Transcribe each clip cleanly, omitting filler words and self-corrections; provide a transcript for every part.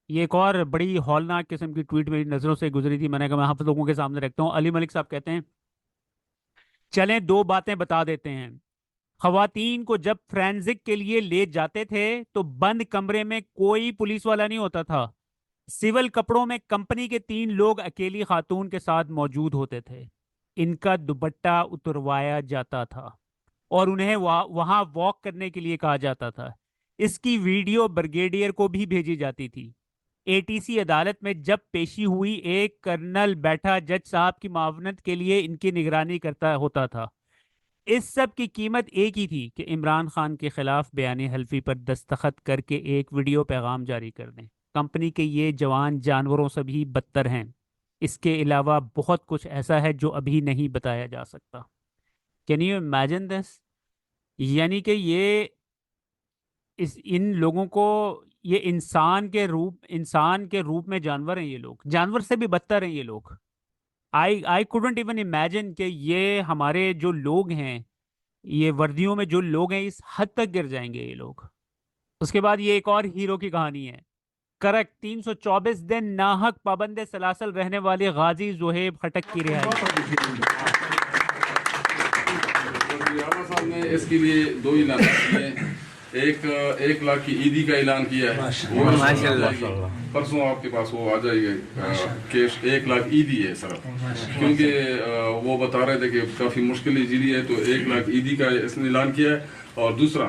ये एक और बड़ी हौलनाक किस्म की ट्वीट मेरी नज़रों से गुजरी थी। मैंने कहा मैं आप लोगों के सामने रखता हूँ। अली मलिक साहब कहते हैं, चलें दो बातें बता देते हैं। खवातीन को जब फ्रेंजिक के लिए ले जाते थे तो बंद कमरे में कोई पुलिस वाला नहीं होता था। सिविल कपड़ों में कंपनी के 3 लोग अकेली खातून के साथ मौजूद होते थे। इनका दुपट्टा उतरवाया जाता था और उन्हें वहां वॉक करने के लिए कहा जाता था। इसकी वीडियो ब्रिगेडियर को भी भेजी जाती थी। एटीसी अदालत में जब पेशी हुई, एक कर्नल बैठा जज साहब की मावनत के लिए इनकी निगरानी करता होता था। इस सब की कीमत एक ही थी कि इमरान खान के खिलाफ बयानी हल्फी पर दस्तखत करके एक वीडियो पैगाम जारी कर दें। कंपनी के ये जवान जानवरों से भी बदतर हैं। इसके अलावा बहुत कुछ ऐसा है जो अभी नहीं बताया जा सकता। Can you imagine this? यानी कि ये इस इन लोगों को, ये इंसान के रूप में जानवर हैं। ये लोग जानवर से भी बदतर हैं ये लोग। आई आई कुडंट इवन इमेजिन कि ये हमारे जो लोग हैं, ये वर्दियों में जो लोग हैं, इस हद तक गिर जाएंगे ये लोग। उसके बाद ये एक और हीरो की कहानी है। करेक्ट, 324 दिन नाहक पाबंदे सलासल रहने वाले गाजी जोहेब खटक की रिहाई। आला साहब ने इसके लिए 2 ऐलान किए। एक 1 लाख की ईदी का ऐलान किया है, वो परसों आपके पास वो आ जाएगा कि 1 लाख ईदी है सर, क्योंकि वो बता रहे थे कि काफी मुश्किल जीरी है, तो 1 लाख ईदी का इसने ऐलान किया है। और दूसरा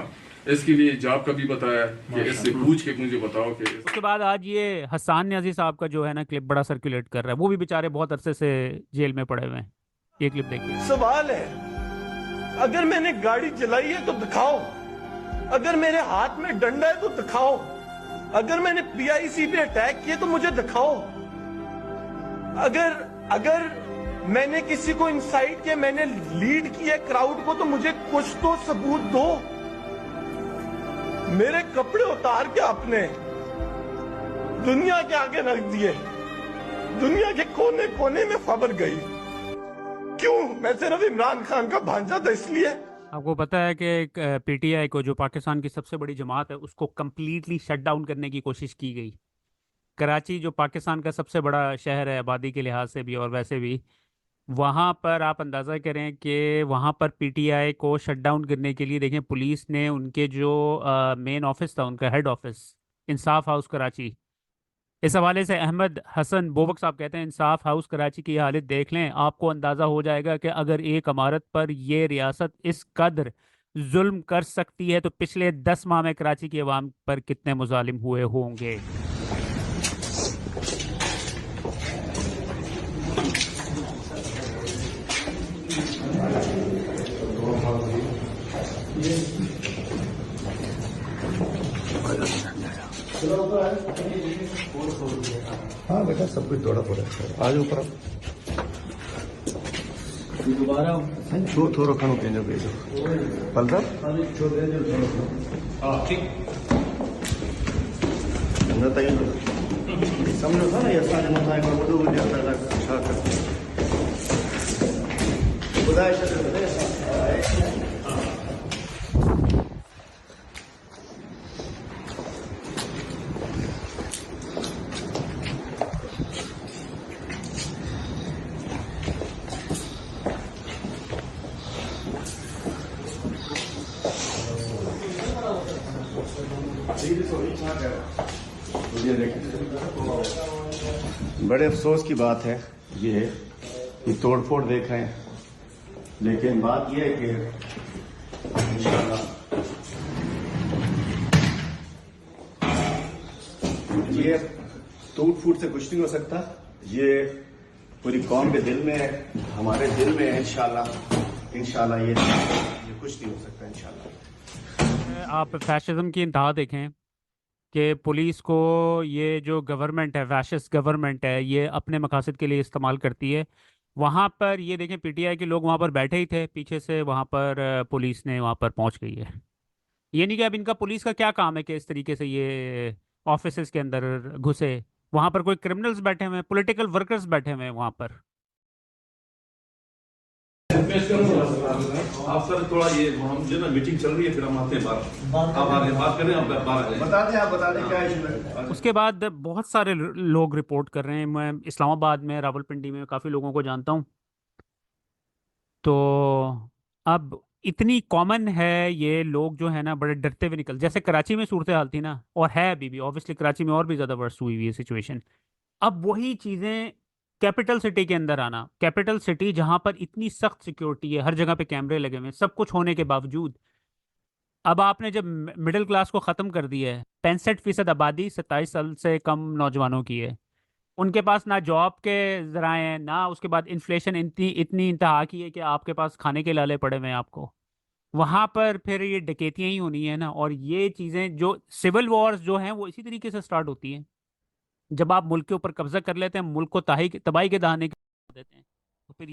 इसके लिए जॉब का भी बताया कि इससे पूछ के मुझे बताओ कि। उसके बाद आज ये हसान न्याजी साहब का जो है ना क्लिप बड़ा सर्कुलेट कर रहा है। वो भी बेचारे बहुत अरसे से जेल में पड़े हुए हैं। ये क्लिप देखिए। सवाल है, अगर मैंने गाड़ी चलाई है तो दिखाओ, अगर मेरे हाथ में डंडा है तो दिखाओ, अगर मैंने पीआईसी पे अटैक किया तो मुझे दिखाओ, अगर अगर मैंने किसी को इंसाइट किया, मैंने लीड किया क्राउड को, तो मुझे कुछ तो सबूत दो। मेरे कपड़े उतार के आपने दुनिया के आगे रख दिए, दुनिया के कोने कोने में खबर गई। क्यों? मैं सिर्फ इमरान खान का भांजा था इसलिए। आपको पता है कि पीटीआई को, जो पाकिस्तान की सबसे बड़ी जमात है, उसको कंप्लीटली शट डाउन करने की कोशिश की गई। कराची जो पाकिस्तान का सबसे बड़ा शहर है आबादी के लिहाज से भी और वैसे भी, वहाँ पर आप अंदाज़ा करें कि वहाँ पर पीटीआई को शट डाउन करने के लिए देखें, पुलिस ने उनके जो मेन ऑफिस था, उनका हेड ऑफिस इंसाफ हाउस कराची, इस हवाले से अहमद हसन बोबक साहब कहते हैं, इंसाफ हाउस कराची की हालत देख लें, आपको अंदाज़ा हो जाएगा कि अगर एक इमारत पर ये रियासत इस कदर जुल्म कर सकती है तो पिछले 10 माह में कराची की आवाम पर कितने मुजालिम हुए होंगे। हाँ बेटा, सब कुछ दौड़ा पड़ा है। आज ऊपर दोबारा थोड़ा खानो पंहिंजो भेजो बलराम। न त ईंदो सम्झो था न, असांजे मथां हिकिड़ो वॾो हुजे असां छा कयूं। ॿुधाए छॾियो। बड़े अफसोस की बात है ये तोड़फोड़ देख रहे हैं, लेकिन बात यह है कि इंशाल्लाह ये टूट फूट से कुछ नहीं हो सकता। ये पूरी कौम के दिल में है, हमारे दिल में है। इंशाल्लाह ये कुछ नहीं हो सकता इंशाल्लाह। आप फैशिज्म की इंतहा देखें कि पुलिस को ये जो गवर्नमेंट है, फैशिस्ट गवर्नमेंट है, ये अपने मकासद के लिए इस्तेमाल करती है। वहाँ पर ये देखें, पीटीआई के लोग वहाँ पर बैठे ही थे, पीछे से वहाँ पर पुलिस ने वहाँ पर पहुँच गई है। ये नहीं कि अब इनका पुलिस का क्या काम है कि इस तरीके से ये ऑफिसेज के अंदर घुसे। वहाँ पर कोई क्रिमिनल्स बैठे हुए हैं, पॉलिटिकल वर्कर्स बैठे हुए हैं वहाँ पर। आप सर थोड़ा ये हम जो ना मीटिंग चल रही है, फिर हम आते हैं बाहर, आप आ रहे हैं, बात करें, आप बाहर आ जाएं। बता दें, आप बता दें क्या इशू है। उसके बाद बहुत सारे लोग रिपोर्ट कर रहे हैं। मैं इस्लामाबाद में, रावलपिंडी में काफ़ी लोगों को जानता हूँ। तो अब इतनी कॉमन है, ये लोग जो है ना बड़े डरते हुए निकल, जैसे कराची में सूरत हाल थी ना, और है अभी भी, ऑब्वियसली कराची में और भी ज़्यादा वर्स हुई हुई है सिचुएशन। अब वही चीज़ें कैपिटल सिटी के अंदर आना, कैपिटल सिटी जहां पर इतनी सख्त सिक्योरिटी है, हर जगह पे कैमरे लगे हुए हैं, सब कुछ होने के बावजूद अब आपने जब मिडिल क्लास को ख़त्म कर दिया है, 65% आबादी 27 साल से कम नौजवानों की है, उनके पास ना जॉब के जराए हैं, ना उसके बाद इन्फ्लेशन इतनी इतनी इंतहा की है कि आपके पास खाने के लाले पड़े हुए हैं आपको। वहां पर फिर ये डकैतियां ही होनी है ना, और ये चीज़ें जो सिविल वॉर्स जो हैं वो इसी तरीके से स्टार्ट होती हैं। जब आप मुल्क के ऊपर कब्जा कर लेते हैं, मुल्क को तबाही के दहाने के देते हैं, तो फिर ये